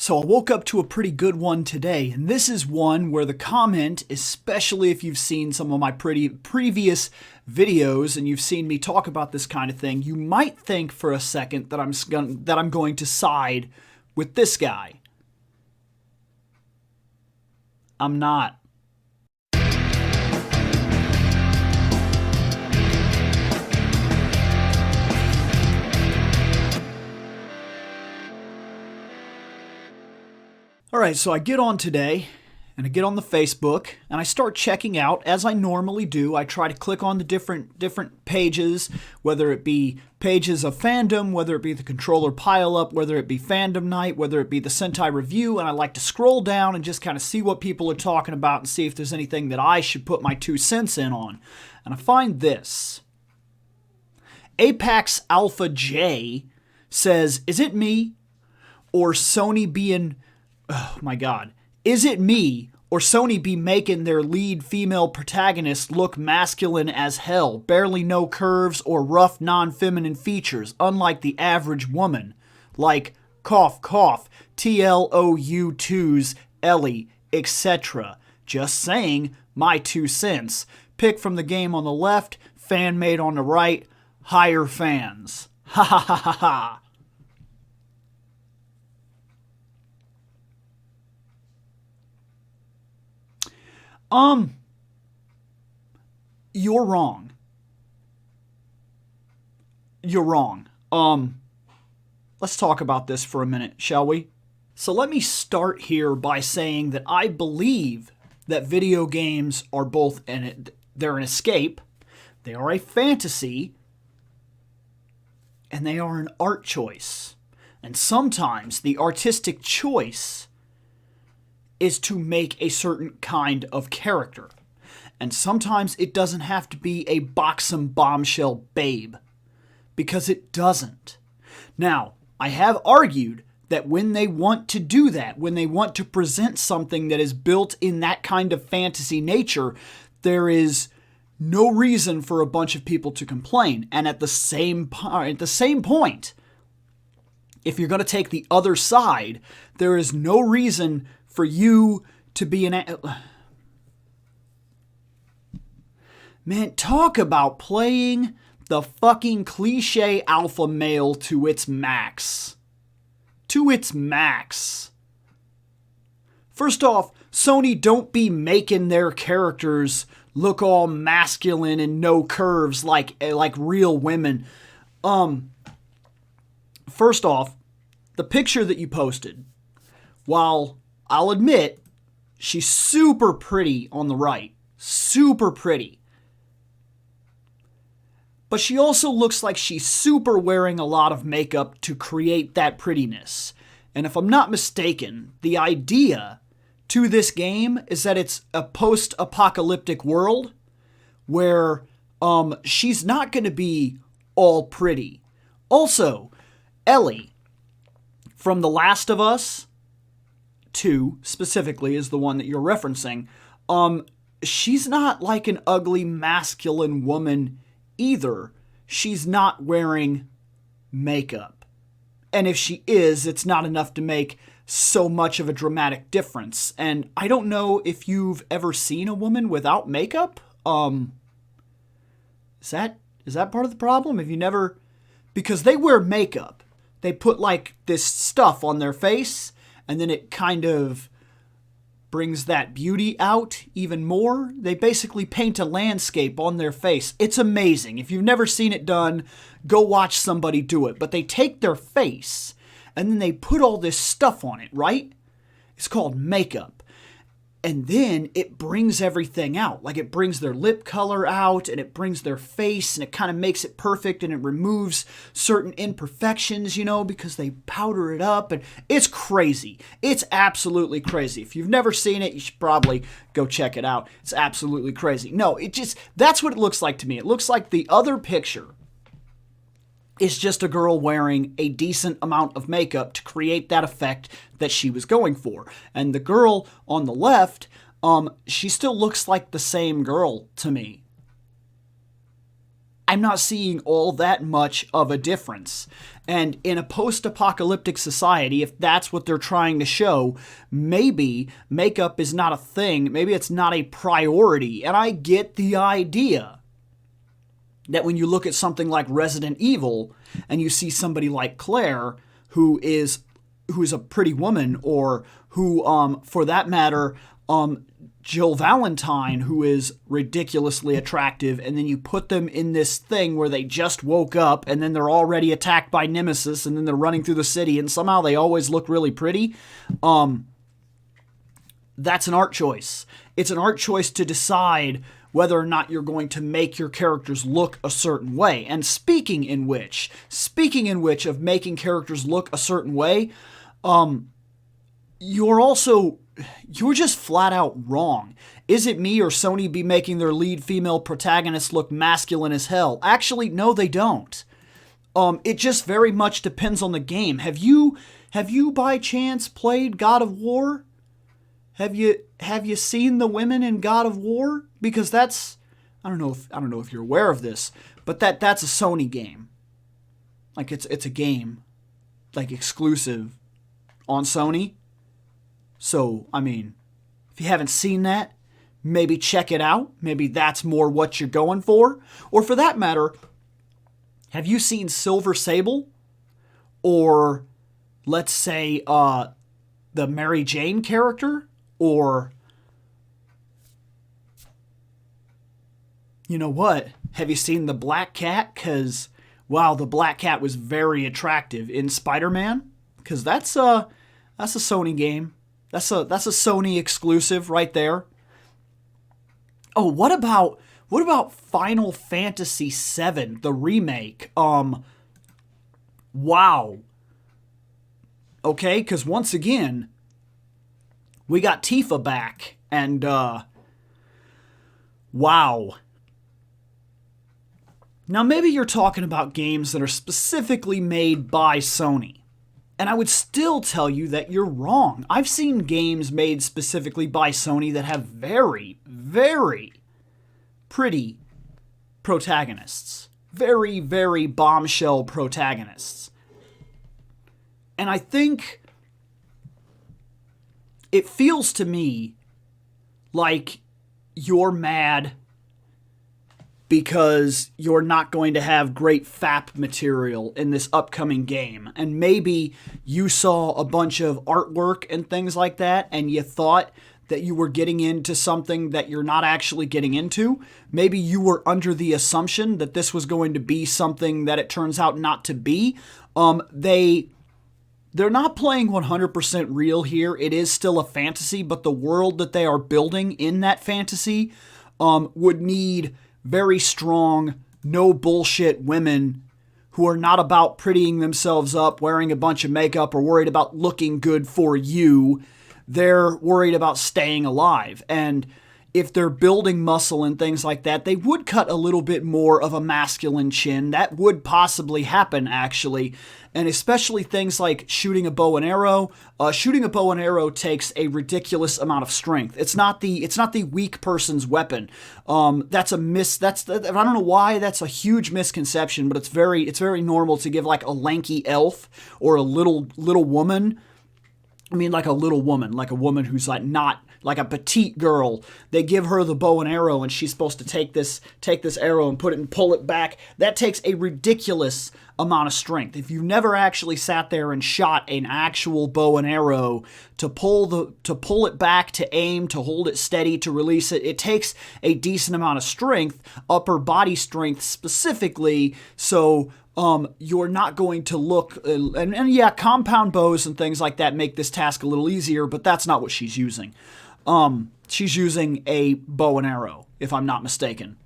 So I woke up to a pretty good one today, and this is one where the comment, especially if you've seen some of my previous videos and you've seen me talk about this kind of thing, you might think for a second that I'm going to side with this guy. I'm not. Alright, so I get on today, and I get on the Facebook, and I start checking out, as I normally do. I try to click on the different pages, whether it be pages of Fandom, whether it be the controller pile-up, whether it be Fandom Night, whether it be the Sentai Review, and I like to scroll down and just kind of see what people are talking about and see if there's anything that I should put my 2 cents in on. And I find this. Apex Alpha J says, "Is it me, or Sony being... Oh my god. Is it me, or Sony be making their lead female protagonist look masculine as hell, barely no curves or rough non-feminine features, unlike the average woman? Like, cough cough, TLOU2's Ellie, etc. Just saying, my 2 cents. Pick from the game on the left, fan made on the right, higher fans. Ha ha ha ha ha." You're wrong. You're wrong. Let's talk about this for a minute, shall we? So let me start here by saying that I believe that video games are both they're an escape, they are a fantasy, and they are an art choice. And sometimes the artistic choice is to make a certain kind of character. And sometimes it doesn't have to be a buxom bombshell babe, because it doesn't. Now, I have argued that when they want to do that, when they want to present something that is built in that kind of fantasy nature, there is no reason for a bunch of people to complain. And at the same point, if you're going to take the other side, there is no reason for you to be an... Man, talk about playing the fucking cliche alpha male to its max. To its max. First off, Sony don't be making their characters look all masculine and no curves like real women. First off, the picture that you posted, while I'll admit she's super pretty on the right, super pretty, but she also looks like she's super wearing a lot of makeup to create that prettiness. And if I'm not mistaken, the idea to this game is that it's a post-apocalyptic world where she's not going to be all pretty. Also, Ellie from The Last of Us 2 specifically is the one that you're referencing. She's not like an ugly masculine woman either. She's not wearing makeup. And if she is, it's not enough to make so much of a dramatic difference. And I don't know if you've ever seen a woman without makeup. Is that part of the problem? Have you never... Because they wear makeup. They put like this stuff on their face, and then it kind of brings that beauty out even more. They basically paint a landscape on their face. It's amazing. If you've never seen it done, go watch somebody do it. But they take their face and then they put all this stuff on it, right? It's called makeup. And then it brings everything out. Like it brings their lip color out, and it brings their face, and it kind of makes it perfect, and it removes certain imperfections, you know, because they powder it up. And it's crazy. It's absolutely crazy. If you've never seen it, you should probably go check it out. It's absolutely crazy. No, that's what it looks like to me. It looks like the other picture is just a girl wearing a decent amount of makeup to create that effect that she was going for. And the girl on the left, she still looks like the same girl to me. I'm not seeing all that much of a difference. And in a post-apocalyptic society, if that's what they're trying to show, maybe makeup is not a thing. Maybe it's not a priority. And I get the idea that when you look at something like Resident Evil and you see somebody like Claire, who is a pretty woman, or who, for that matter, Jill Valentine, who is ridiculously attractive, and then you put them in this thing where they just woke up, and then they're already attacked by Nemesis, and then they're running through the city, and somehow they always look really pretty. That's an art choice. It's an art choice to decide whether or not you're going to make your characters look a certain way. And speaking in which of making characters look a certain way, you're just flat out wrong. Is it me, or Sony be making their lead female protagonists look masculine as hell? Actually, no, they don't. It just very much depends on the game. Have you by chance played God of War? Have you seen the women in God of War? Because that's, I don't know if you're aware of this, but that's a Sony game. Like it's a game, like exclusive on Sony. So, I mean, if you haven't seen that, maybe check it out. Maybe that's more what you're going for. Or for that matter, have you seen Silver Sable? Or, let's say, the Mary Jane character? Or, you know what? Have you seen the Black Cat? Because, wow, the Black Cat was very attractive in Spider-Man. Because that's a Sony game. That's a Sony exclusive right there. Oh, what about Final Fantasy VII, the remake? Wow. Okay, because once again, we got Tifa back, and wow. Now maybe you're talking about games that are specifically made by Sony. And I would still tell you that you're wrong. I've seen games made specifically by Sony that have very, very pretty protagonists. Very, very bombshell protagonists. And I think it feels to me like you're mad because you're not going to have great FAP material in this upcoming game. And maybe you saw a bunch of artwork and things like that, and you thought that you were getting into something that you're not actually getting into. Maybe you were under the assumption that this was going to be something that it turns out not to be. They're not playing 100% real here. It is still a fantasy, but the world that they are building in that fantasy would need very strong, no bullshit women who are not about prettying themselves up, wearing a bunch of makeup, or worried about looking good for you. They're worried about staying alive. And if they're building muscle and things like that, they would cut a little bit more of a masculine chin. That would possibly happen, actually. And especially things like shooting a bow and arrow. Shooting a bow and arrow takes a ridiculous amount of strength. It's not the weak person's weapon. That's a I don't know why that's a huge misconception, but it's very normal to give like a lanky elf or a little woman. I mean, like a little woman, like a woman who's like not like a petite girl. They give her the bow and arrow, and she's supposed to take this arrow and put it and pull it back. That takes a ridiculous amount of strength. If you've never actually sat there and shot an actual bow and arrow, to pull it back, to aim, to hold it steady, to release it, it takes a decent amount of strength, upper body strength specifically. So you're not going to look, and yeah, compound bows and things like that make this task a little easier, but that's not what she's using. She's using a bow and arrow, if I'm not mistaken.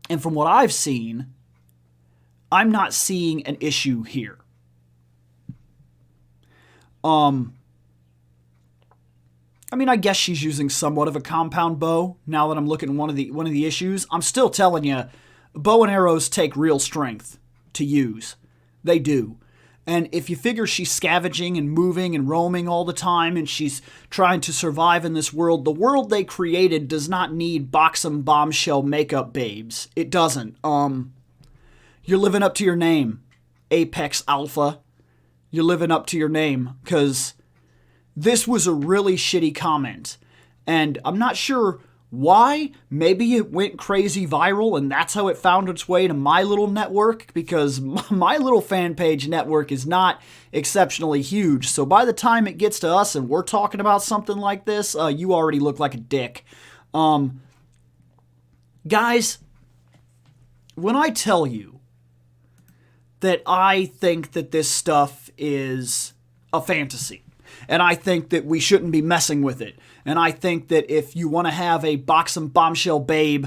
And from what I've seen, I'm not seeing an issue here. I mean, I guess she's using somewhat of a compound bow. Now that I'm looking at one of the issues, I'm still telling you, bow and arrows take real strength to use. They do. And if you figure she's scavenging and moving and roaming all the time, and she's trying to survive in this world, the world they created does not need boxem bombshell makeup babes. It doesn't. You're living up to your name, Apex Alpha. You're living up to your name, because this was a really shitty comment. And I'm not sure why. Maybe it went crazy viral, and that's how it found its way to my little network, because my little fan page network is not exceptionally huge. So by the time it gets to us and we're talking about something like this, you already look like a dick. Guys, when I tell you that I think that this stuff is a fantasy, and I think that we shouldn't be messing with it, and I think that if you want to have a Box'em Bombshell babe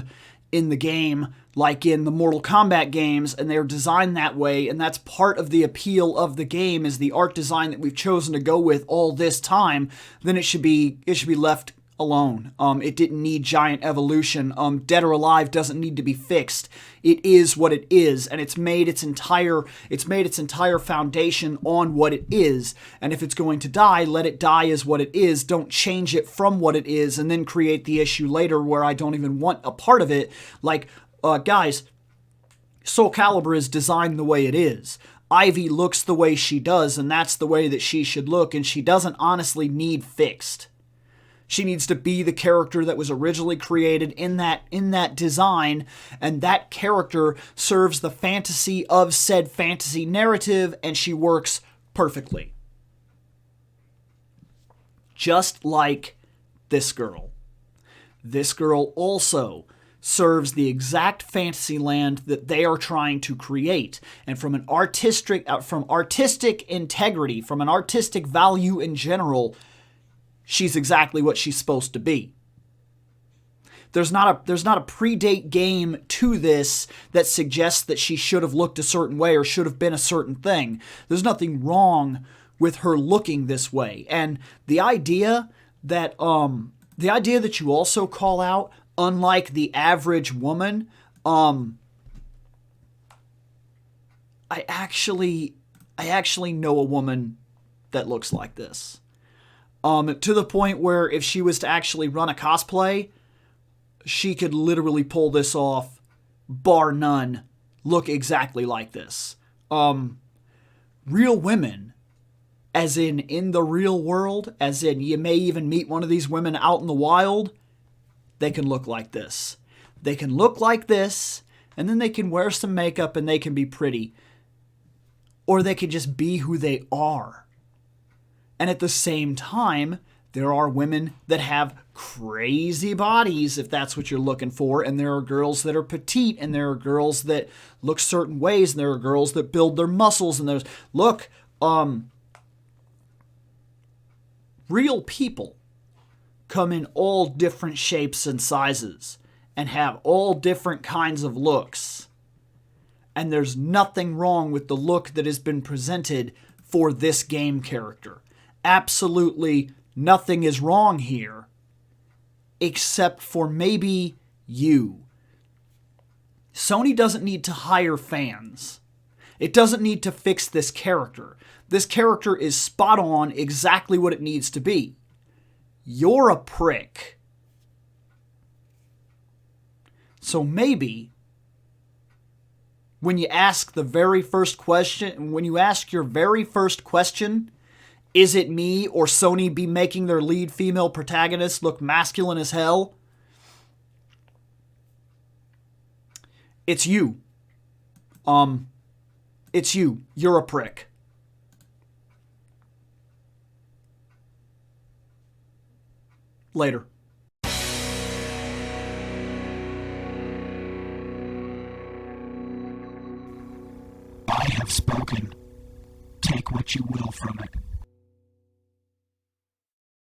in the game, like in the Mortal Kombat games, and they're designed that way, and that's part of the appeal of the game, is the art design that we've chosen to go with all this time, then it should be left alone. It didn't need giant evolution. Dead or Alive doesn't need to be fixed. It is what it is, and it's made its entire foundation on what it is. And if it's going to die, let it die as what it is. Don't change it from what it is and then create the issue later where I don't even want a part of it. Like, guys, Soul Calibur is designed the way it is. Ivy looks the way she does, and that's the way that she should look, and she doesn't honestly need fixed. She needs to be the character that was originally created in that design, and that character serves the fantasy of said fantasy narrative, and she works perfectly. Just like this girl. This girl also serves the exact fantasy land that they are trying to create, and from artistic integrity, from an artistic value in general, she's exactly what she's supposed to be. There's not a predate game to this that suggests that she should have looked a certain way or should have been a certain thing. There's nothing wrong with her looking this way. And the idea that you also call out, unlike the average woman, I actually know a woman that looks like this. To the point where if she was to actually run a cosplay, she could literally pull this off, bar none, look exactly like this. Real women, as in the real world, as in you may even meet one of these women out in the wild, they can look like this. They can look like this, and then they can wear some makeup and they can be pretty. Or they can just be who they are. And at the same time, there are women that have crazy bodies, if that's what you're looking for, and there are girls that are petite, and there are girls that look certain ways, and there are girls that build their muscles, and real people come in all different shapes and sizes, and have all different kinds of looks. And there's nothing wrong with the look that has been presented for this game character. Absolutely nothing is wrong here, except for maybe you. Sony doesn't need to hire fans. It doesn't need to fix this character. This character is spot on, exactly what it needs to be. You're a prick. So maybe when you ask your very first question, is it me or Sony be making their lead female protagonist look masculine as hell? It's you. It's you. You're a prick. Later. I have spoken. Take what you will from it.